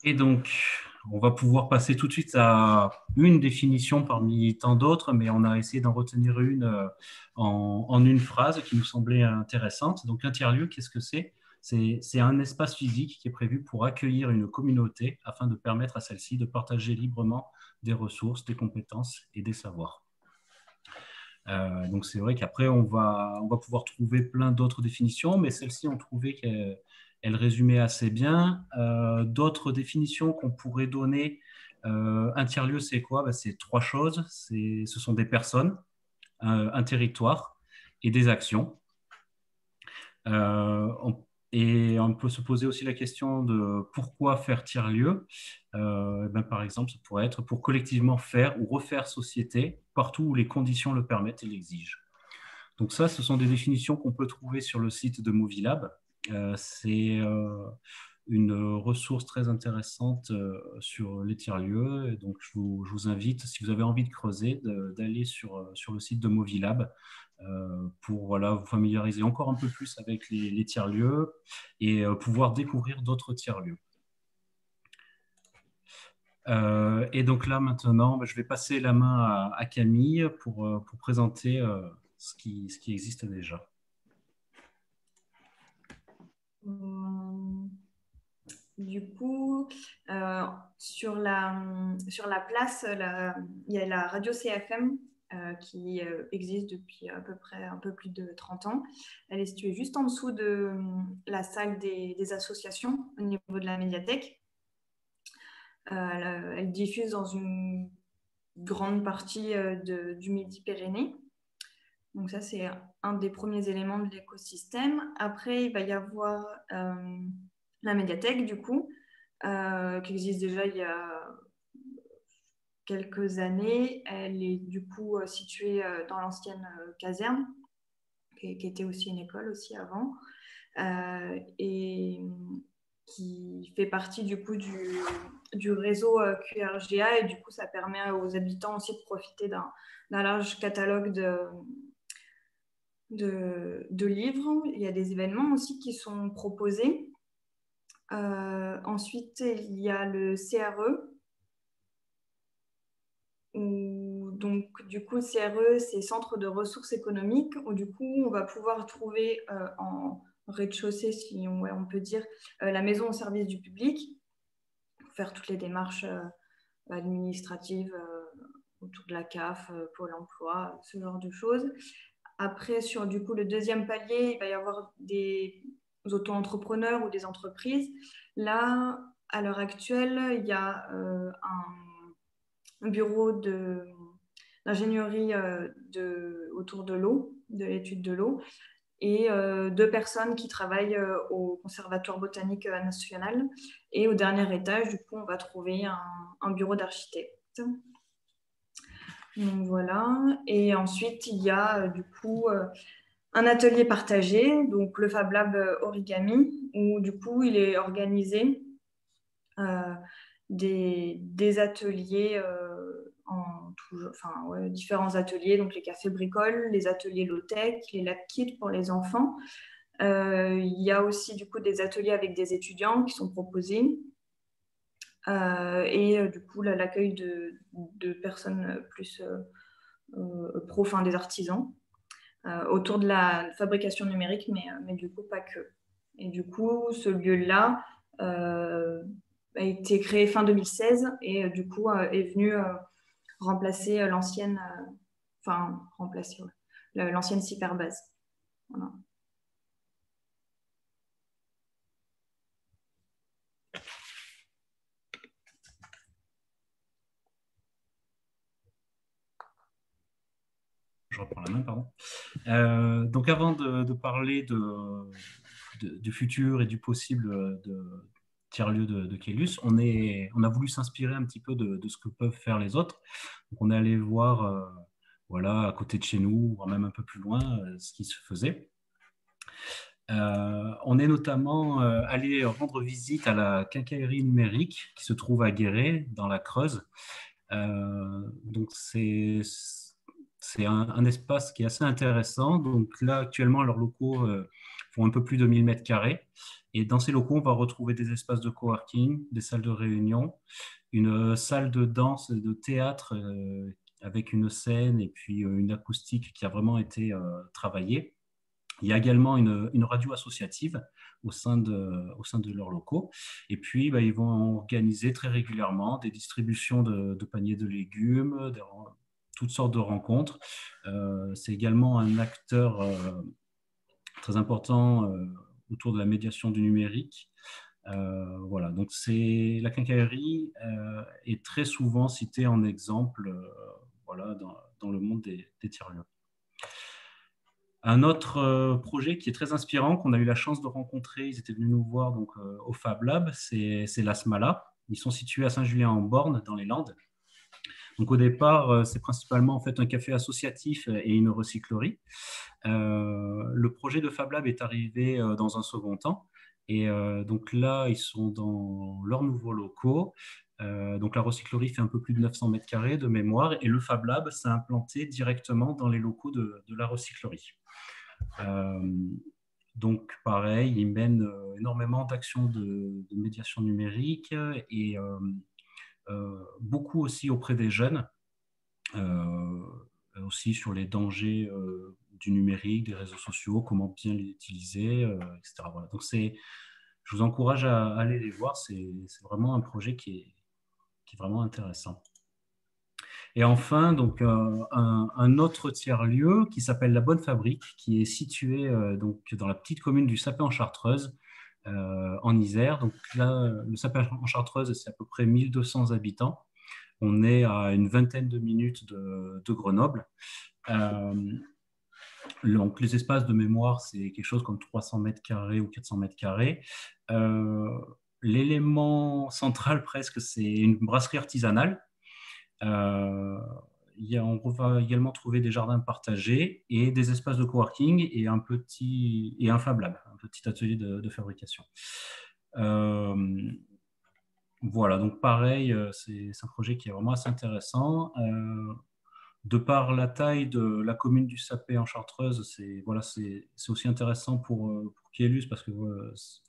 Et donc, on va pouvoir passer tout de suite à une définition parmi tant d'autres, mais on a essayé d'en retenir une en une phrase qui nous semblait intéressante. Donc, un tiers-lieu, qu'est-ce que c'est? C'est un espace physique qui est prévu pour accueillir une communauté afin de permettre à celle-ci de partager librement des ressources, des compétences et des savoirs. Donc, c'est vrai qu'après, on va pouvoir trouver plein d'autres définitions, mais celle-ci, on trouvait qu'elle résumait assez bien. D'autres définitions qu'on pourrait donner, un tiers-lieu, c'est quoi? Ben, c'est trois choses. Ce sont des personnes, un territoire et des actions. Euh, on- et on peut se poser aussi la question de pourquoi faire tiers-lieu. Ben, par exemple, ça pourrait être pour collectivement faire ou refaire société partout où les conditions le permettent et l'exigent. Donc ça, ce sont des définitions qu'on peut trouver sur le site de Movilab. C'est une ressource très intéressante sur les tiers-lieux. Et donc, je vous invite, si vous avez envie de creuser, d'aller sur le site de Movilab pour voilà, vous familiariser encore un peu plus avec les tiers-lieux et pouvoir découvrir d'autres tiers-lieux. Et donc là, maintenant, je vais passer la main à Camille pour présenter ce qui existe déjà. Hum, Du coup, sur la place, il y a la radio CFM qui existe depuis à peu près un peu plus de 30 ans. Elle est située juste en dessous de la salle des associations au niveau de la médiathèque. Elle diffuse dans une grande partie du Midi-Pyrénées. Donc ça, c'est un des premiers éléments de l'écosystème. Après, il va y avoir la médiathèque, du coup, qui existe déjà il y a quelques années. Elle est du coup située dans l'ancienne caserne, qui était aussi une école aussi avant, et qui fait partie du coup du réseau QRGA, et du coup ça permet aux habitants aussi de profiter d'un large catalogue de livres. Il y a des événements aussi qui sont proposés. Ensuite, il y a le CRE. Donc, du coup, CRE, c'est Centre de ressources économiques, où du coup, on va pouvoir trouver en rez-de-chaussée, si on, ouais, on peut dire, la maison au service du public, pour faire toutes les démarches administratives autour de la CAF, Pôle emploi, ce genre de choses. Après, sur du coup, le deuxième palier, il va y avoir des auto-entrepreneurs ou des entreprises. Là, à l'heure actuelle, il y a un bureau d'ingénierie autour de l'eau, de l'étude de l'eau, et deux personnes qui travaillent au Conservatoire botanique national. Et au dernier étage, du coup, on va trouver un bureau d'architecte. Donc voilà. Et ensuite, il y a du coup un atelier partagé, donc le Fab Lab Origami, où du coup, il est organisé des ateliers différents ateliers, donc les cafés bricoles, les ateliers low-tech, les lab kits pour les enfants. Il y a aussi du coup des ateliers avec des étudiants qui sont proposés. Et du coup l'accueil de personnes plus pro, enfin des artisans, autour de la fabrication numérique, mais du coup pas que. Et du coup, ce lieu-là a été créé fin 2016 et du coup est venu remplacer l'ancienne, l'ancienne cyberbase. Voilà. Je reprends la main, pardon. Donc avant de parler du futur et du possible de tiers-lieu de Kélus, on a voulu s'inspirer un petit peu de ce que peuvent faire les autres. Donc on est allé voir voilà, à côté de chez nous, voire même un peu plus loin, ce qui se faisait. On est notamment allé rendre visite à la quincaillerie numérique qui se trouve à Guéret, dans la Creuse. Donc c'est un espace qui est assez intéressant. Donc là, actuellement, leurs locaux font un peu plus de 1000 mètres carrés. Et dans ces locaux, on va retrouver des espaces de coworking, des salles de réunion, une salle de danse, de théâtre avec une scène et puis une acoustique qui a vraiment été travaillée. Il y a également une radio associative au sein de leurs locaux. Et puis, bah, ils vont organiser très régulièrement des distributions de paniers de légumes, toutes sortes de rencontres. C'est également un acteur très important autour de la médiation du numérique. Voilà, donc la quincaillerie est très souvent citée en exemple voilà, dans le monde des tiers-lieux. Un autre projet qui est très inspirant, qu'on a eu la chance de rencontrer, ils étaient venus nous voir donc, au Fab Lab, c'est l'Asmala. Ils sont situés à Saint-Julien-en-Borne, dans les Landes. Donc au départ, c'est principalement en fait un café associatif et une recyclerie. Le projet de Fab Lab est arrivé dans un second temps. Et donc là, ils sont dans leurs nouveaux locaux. Donc la recyclerie fait un peu plus de 900 mètres carrés de mémoire. Et le Fab Lab s'est implanté directement dans les locaux de la recyclerie. Donc, pareil, ils mènent énormément d'actions de médiation numérique et beaucoup aussi auprès des jeunes, aussi sur les dangers du numérique, des réseaux sociaux, comment bien les utiliser, etc. Voilà. Donc, je vous encourage à aller les voir. C'est vraiment un projet qui est vraiment intéressant. Et enfin, donc, un autre tiers-lieu qui s'appelle La Bonne Fabrique, qui est situé donc, dans la petite commune du Sapin en Chartreuse, en Isère. Donc là, le Sapin en Chartreuse, c'est à peu près 1200 habitants. On est à une vingtaine de minutes de Grenoble. Donc, les espaces de mémoire, c'est quelque chose comme 300 mètres carrés ou 400 mètres carrés. L'élément central presque, c'est une brasserie artisanale. On va également trouver des jardins partagés et des espaces de coworking et un Fab Lab, un petit atelier de fabrication. Voilà, donc pareil, c'est un projet qui est vraiment assez intéressant. De par la taille de la commune du Sapé en Chartreuse, c'est aussi intéressant pour Kielus parce que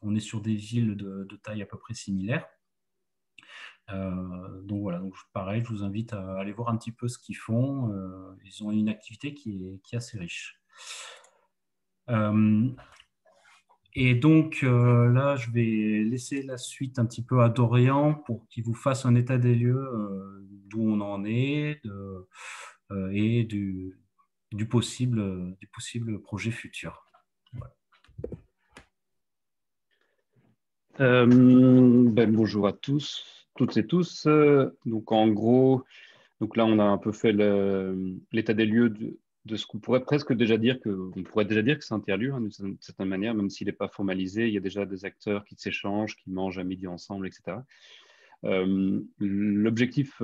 on est sur des villes de taille à peu près similaire. Donc voilà, donc pareil, je vous invite à aller voir un petit peu ce qu'ils font. Ils ont une activité qui est assez riche. Et donc là, je vais laisser la suite un petit peu à Dorian pour qu'il vous fasse un état des lieux d'où on en est et du possible projet futur. Voilà. Bonjour à tous, toutes et tous. Donc en gros, donc là on a un peu fait l'état des lieux de ce qu'on pourrait presque déjà dire on pourrait déjà dire que c'est un tiers-lieu, hein, d'une certaine manière, même s'il n'est pas formalisé. Il y a déjà des acteurs qui s'échangent, qui mangent à midi ensemble, etc. L'objectif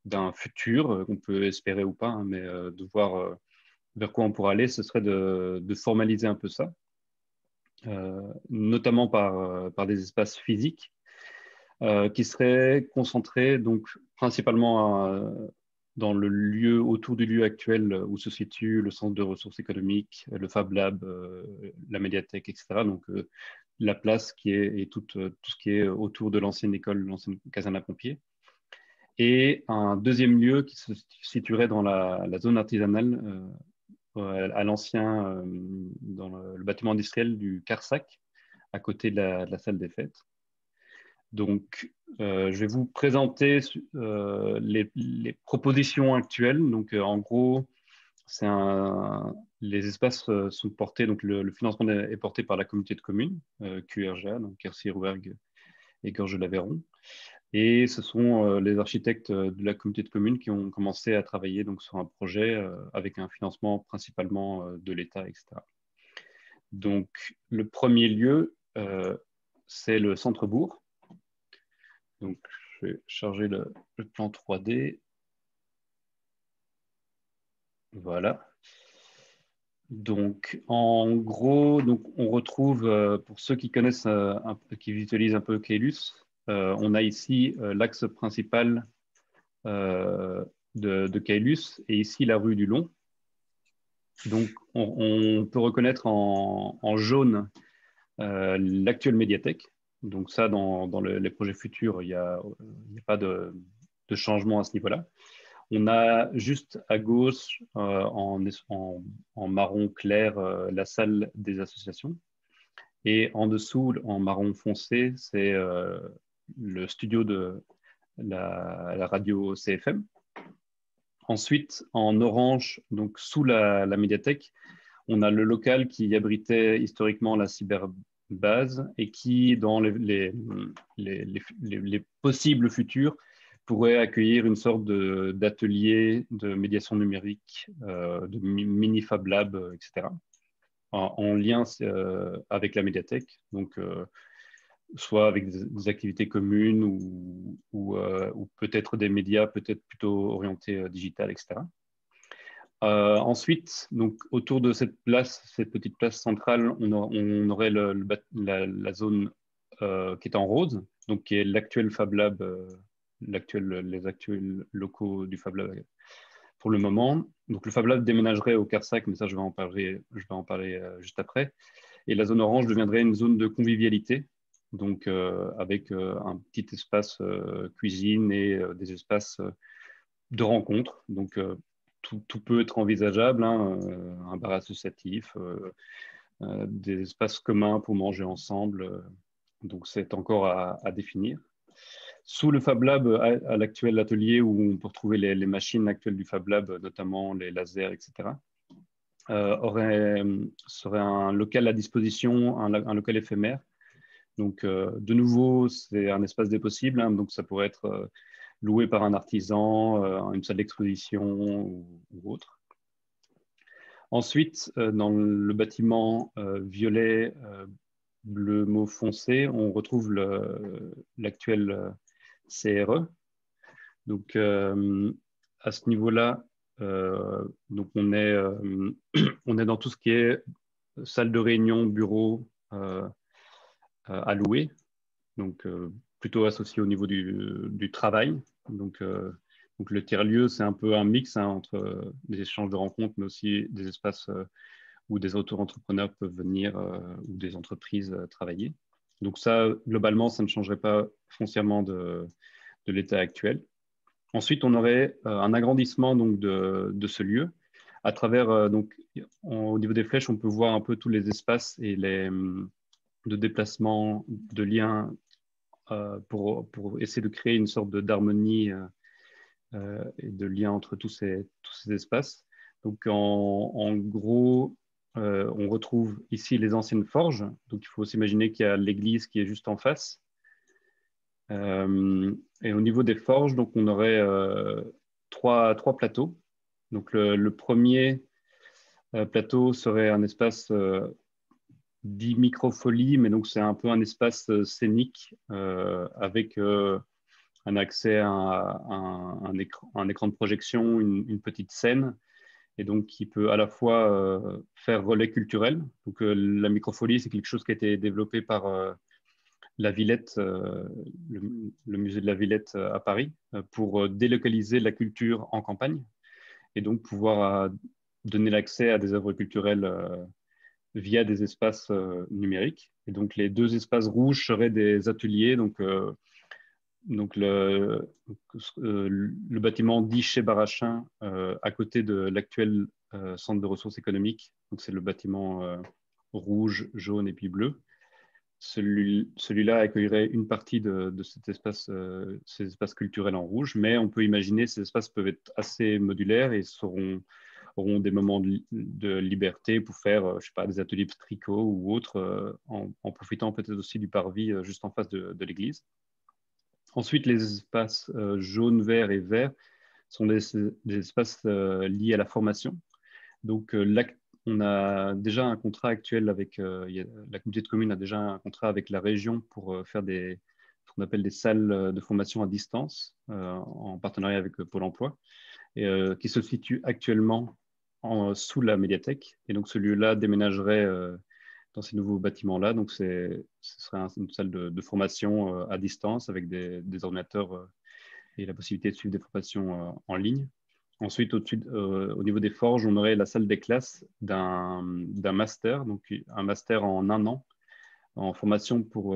d'un futur, qu'on peut espérer ou pas, hein, mais de voir vers quoi on pourra aller, ce serait de formaliser un peu ça. Notamment par des espaces physiques qui seraient concentrés donc principalement dans le lieu, autour du lieu actuel où se situe le centre de ressources économiques, le Fab Lab, la médiathèque, etc. Donc la place qui est et tout ce qui est autour de l'ancienne école, l'ancienne caserne à pompiers. Et un deuxième lieu qui se situerait dans la zone artisanale à l'ancien, dans le bâtiment industriel du Carsac, à côté de la salle des fêtes. Donc, je vais vous présenter les propositions actuelles. Donc, en gros, les espaces sont portés, donc le financement est porté par la communauté de communes, QRGA, donc Quercy-Rouergue et Gorges-l'Aveyron. Et ce sont les architectes de la communauté de communes qui ont commencé à travailler donc, sur un projet avec un financement principalement de l'État, etc. Donc, le premier lieu, c'est le centre-bourg. Donc, je vais charger le plan 3D. Voilà. Donc, en gros, donc, on retrouve, pour ceux qui connaissent, qui visualisent un peu Caylus, on a ici l'axe principal de Caylus et ici la rue du Long. Donc, on peut reconnaître en jaune l'actuelle médiathèque. Donc ça, dans les projets futurs, il n'y a pas de changement à ce niveau-là. On a juste à gauche, en marron clair, la salle des associations. Et en dessous, en marron foncé, c'est le studio de la radio CFM. Ensuite, en orange, donc sous la médiathèque, on a le local qui abritait historiquement la cyberbase et qui, dans les possibles futurs, pourrait accueillir une sorte d'atelier de médiation numérique, de mini Fab Lab, etc., en lien avec la médiathèque. Donc, soit avec des activités communes ou peut-être des médias, peut-être plutôt orientés digital, etc. Ensuite, donc, autour de cette petite place centrale, on aurait la zone qui est en rose, donc qui est l'actuel Fab Lab, les actuels locaux du Fab Lab pour le moment. Donc le Fab Lab déménagerait au Carsac, mais ça je vais en parler juste après. Et la zone orange deviendrait une zone de convivialité, donc avec un petit espace cuisine et des espaces de rencontres. Donc tout peut être envisageable, hein, un bar associatif, des espaces communs pour manger ensemble. Donc c'est encore à définir. Sous le Fab Lab, à l'actuel atelier où on peut retrouver les machines actuelles du Fab Lab, notamment les lasers, etc., serait un local à disposition, un local éphémère. Donc, de nouveau, c'est un espace des possibles, hein, donc ça pourrait être loué par un artisan, une salle d'exposition ou autre. Ensuite, dans le bâtiment violet, bleu mauve foncé, on retrouve l'actuel CRE. Donc, à ce niveau-là, donc on est dans tout ce qui est salle de réunion, bureau à louer, donc plutôt associé au niveau du travail. Donc le tiers-lieu, c'est un peu un mix, hein, entre des échanges de rencontres, mais aussi des espaces où des auto-entrepreneurs peuvent venir ou des entreprises travailler. Donc ça, globalement, ça ne changerait pas foncièrement de l'état actuel. Ensuite, on aurait un agrandissement donc, de ce lieu. À travers, au niveau des flèches, on peut voir un peu tous les espaces et de déplacement, de liens pour essayer de créer une sorte d'harmonie et de lien entre tous ces espaces. Donc, en gros, on retrouve ici les anciennes forges. Donc, il faut s'imaginer qu'il y a l'église qui est juste en face. Et au niveau des forges, donc, on aurait trois plateaux. Donc, le premier plateau serait un espace dit microfolie, mais donc c'est un peu un espace scénique avec un accès à un écran de projection, une petite scène, et donc qui peut à la fois faire relais culturel. Donc la microfolie, c'est quelque chose qui a été développé par la Villette, le musée de la Villette à Paris, pour délocaliser la culture en campagne et donc pouvoir donner l'accès à des œuvres culturelles via des espaces numériques. Et donc les deux espaces rouges seraient des ateliers, donc le bâtiment dit chez Barachin, à côté de l'actuel centre de ressources économiques. Donc c'est le bâtiment rouge, jaune et puis bleu. Celui-là accueillerait une partie de cet espace, ces espaces culturels en rouge, mais on peut imaginer que ces espaces peuvent être assez modulaires et auront des moments de liberté pour faire, je sais pas, des ateliers de tricot ou autres, en profitant peut-être aussi du parvis juste en face de l'église. Ensuite, les espaces jaune, vert et vert sont des espaces liés à la formation. Donc, on a déjà un contrat actuel avec, la communauté de communes a déjà un contrat avec la région pour faire ce qu'on appelle des salles de formation à distance en partenariat avec Pôle emploi, et, qui se situe actuellement sous la médiathèque. Et donc, ce lieu-là déménagerait dans ces nouveaux bâtiments-là. Donc, ce serait une salle de formation à distance avec des ordinateurs et la possibilité de suivre des formations en ligne. Ensuite, au niveau des forges, on aurait la salle des classes d'un master, donc un master en 1 an, en formation pour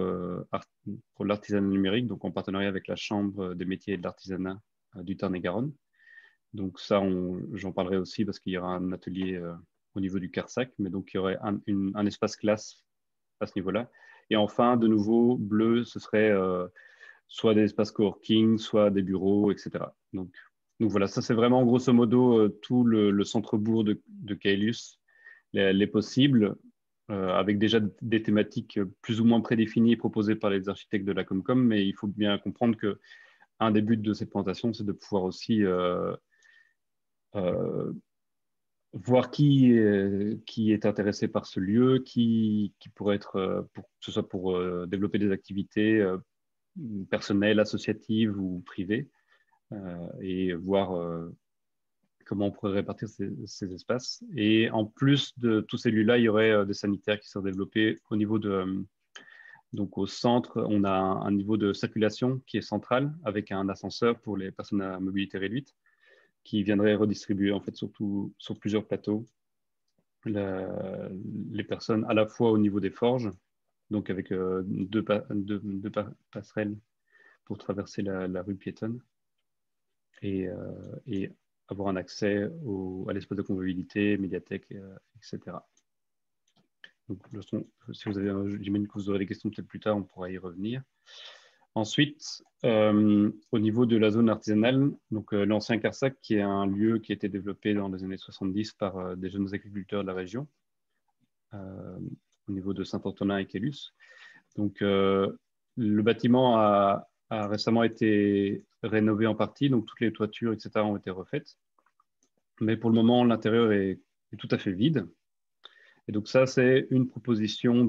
l'artisanat numérique, donc en partenariat avec la Chambre des métiers et de l'artisanat du Tarn-et-Garonne. Donc ça, j'en parlerai aussi parce qu'il y aura un atelier au niveau du CARSAC, mais donc il y aurait un espace classe à ce niveau-là. Et enfin, de nouveau, bleu, ce serait soit des espaces coworking, soit des bureaux, etc. Donc voilà, ça c'est vraiment grosso modo tout le centre-bourg de Caelius, les possibles, avec déjà des thématiques plus ou moins prédéfinies proposées par les architectes de la Comcom, mais il faut bien comprendre qu'un des buts de cette présentation, c'est de pouvoir aussi voir qui est intéressé par ce lieu, qui pourrait être, que ce soit pour développer des activités personnelles, associatives ou privées, et voir comment on pourrait répartir ces espaces. Et en plus de tous ces lieux-là, il y aurait des sanitaires qui seraient développés au niveau donc au centre, on a un niveau de circulation qui est central avec un ascenseur pour les personnes à mobilité réduite qui viendrait redistribuer en fait sur plusieurs plateaux les personnes à la fois au niveau des forges, donc avec deux passerelles pour traverser la rue piétonne et avoir un accès à l'espace de convivialité, médiathèque, etc. Donc, si vous avez, j'imagine que vous aurez des questions peut-être plus tard, on pourra y revenir. Ensuite, au niveau de la zone artisanale, donc l'ancien CARSAC, qui est un lieu qui a été développé dans les années 70 par des jeunes agriculteurs de la région, au niveau de Saint-Antonin et Caylus. Donc, le bâtiment a récemment été rénové en partie, donc toutes les toitures, etc., ont été refaites. Mais pour le moment, l'intérieur est tout à fait vide. Et donc ça, c'est une proposition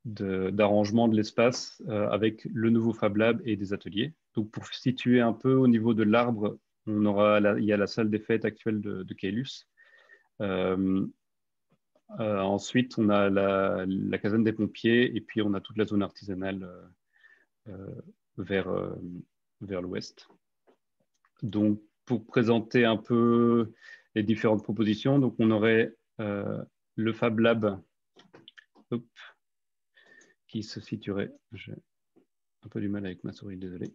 d'arrangement de l'espace avec le nouveau Fab Lab et des ateliers. Donc pour situer un peu au niveau de l'arbre, il y a la salle des fêtes actuelle de Caylus. Ensuite, on a la caserne des pompiers et puis on a toute la zone artisanale vers l'ouest. Donc, pour présenter un peu les différentes propositions, donc on aurait le Fab Lab qui se situerait, j'ai un peu du mal avec ma souris, désolé,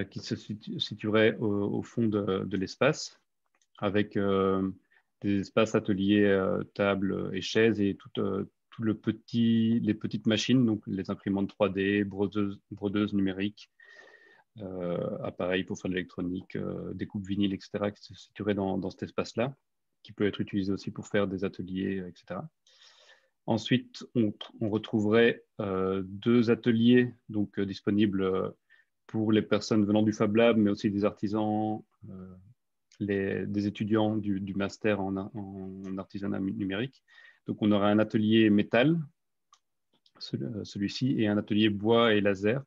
qui se situerait au fond de l'espace avec des espaces ateliers, tables et chaises et tout les petites machines, donc les imprimantes 3D, brodeuses numériques, appareils pour faire de l'électronique, découpe vinyle, etc., qui se situeraient dans cet espace-là, qui peut être utilisé aussi pour faire des ateliers, etc. Ensuite, on retrouverait 2 ateliers donc, disponibles pour les personnes venant du Fab Lab, mais aussi des artisans, des étudiants du master en artisanat numérique. Donc, on aura un atelier métal, celui-ci, et un atelier bois et laser.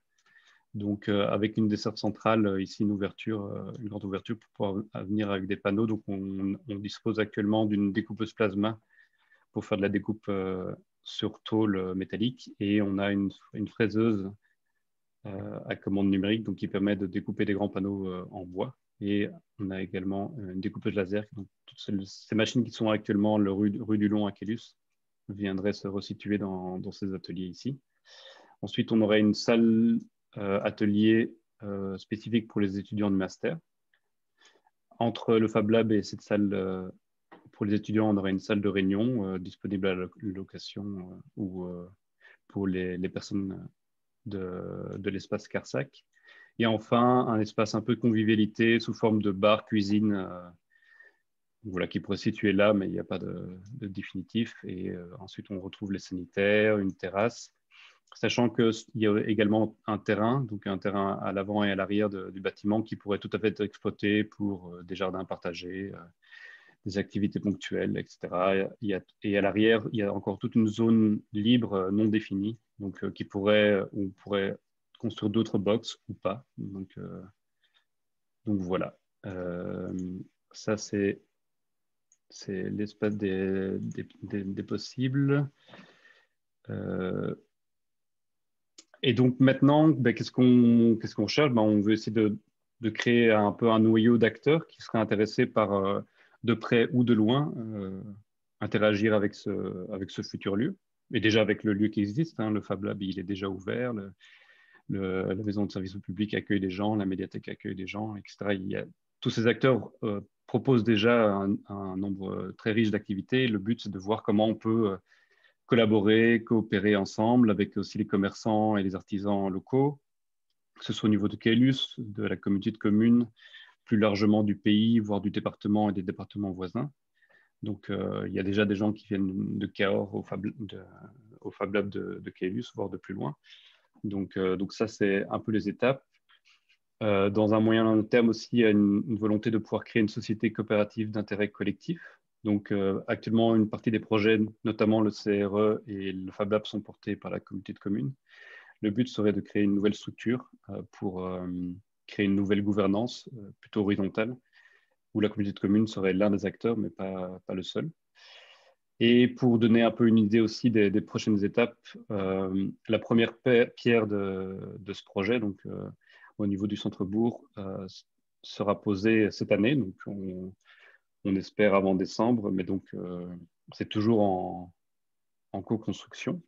Donc, avec une desserte centrale, ici, une grande ouverture pour pouvoir venir avec des panneaux. Donc, on dispose actuellement d'une découpeuse plasma pour faire de la découpe sur tôle métallique. Et on a une fraiseuse à commande numérique donc, qui permet de découper des grands panneaux en bois. Et on a également une découpeuse laser. Donc, toutes ces machines qui sont actuellement rue du Long à Caylus viendraient se resituer dans ces ateliers ici. Ensuite, on aurait une salle atelier spécifique pour les étudiants de master. Entre le Fab Lab et cette salle pour les étudiants, on aurait une salle de réunion disponible à la location ou pour les personnes de l'espace CARSAC. Et enfin, un espace un peu de convivialité sous forme de bar, cuisine, voilà, qui pourrait se situer là, mais il n'y a pas de définitif. Et ensuite, on retrouve les sanitaires, une terrasse, sachant qu'il y a également un terrain, donc un terrain à l'avant et à l'arrière du bâtiment qui pourrait tout à fait être exploité pour des jardins partagés, des activités ponctuelles, etc. Et à l'arrière, il y a encore toute une zone libre non définie, donc où on pourrait construire d'autres box ou pas. Donc voilà. Ça, c'est l'espace des possibles. Et donc maintenant, qu'est-ce qu'on cherche? On veut essayer de créer un peu un noyau d'acteurs qui seraient intéressés par, de près ou de loin, interagir avec ce futur lieu. Et déjà avec le lieu qui existe, hein, le Fab Lab, il est déjà ouvert, la maison de service au public accueille des gens, la médiathèque accueille des gens, etc. Tous ces acteurs proposent déjà un nombre très riche d'activités. Le but, c'est de voir comment on peut collaborer, coopérer ensemble avec aussi les commerçants et les artisans locaux, que ce soit au niveau de Caylus, de la communauté de communes, plus largement du pays, voire du département et des départements voisins. Donc, il y a déjà des gens qui viennent de Cahors au Fab Lab de Caylus, voire de plus loin. Donc ça, c'est un peu les étapes. Dans un moyen long terme aussi, il y a une volonté de pouvoir créer une société coopérative d'intérêt collectif. Donc actuellement, une partie des projets, notamment le CRE et le Fab Lab, sont portés par la communauté de communes. Le but serait de créer une nouvelle structure pour créer une nouvelle gouvernance plutôt horizontale, où la communauté de communes serait l'un des acteurs, mais pas le seul. Et pour donner un peu une idée aussi des prochaines étapes, la première pierre de ce projet, donc au niveau du centre-bourg, sera posée cette année. Donc on espère avant décembre, mais donc c'est toujours en co-construction.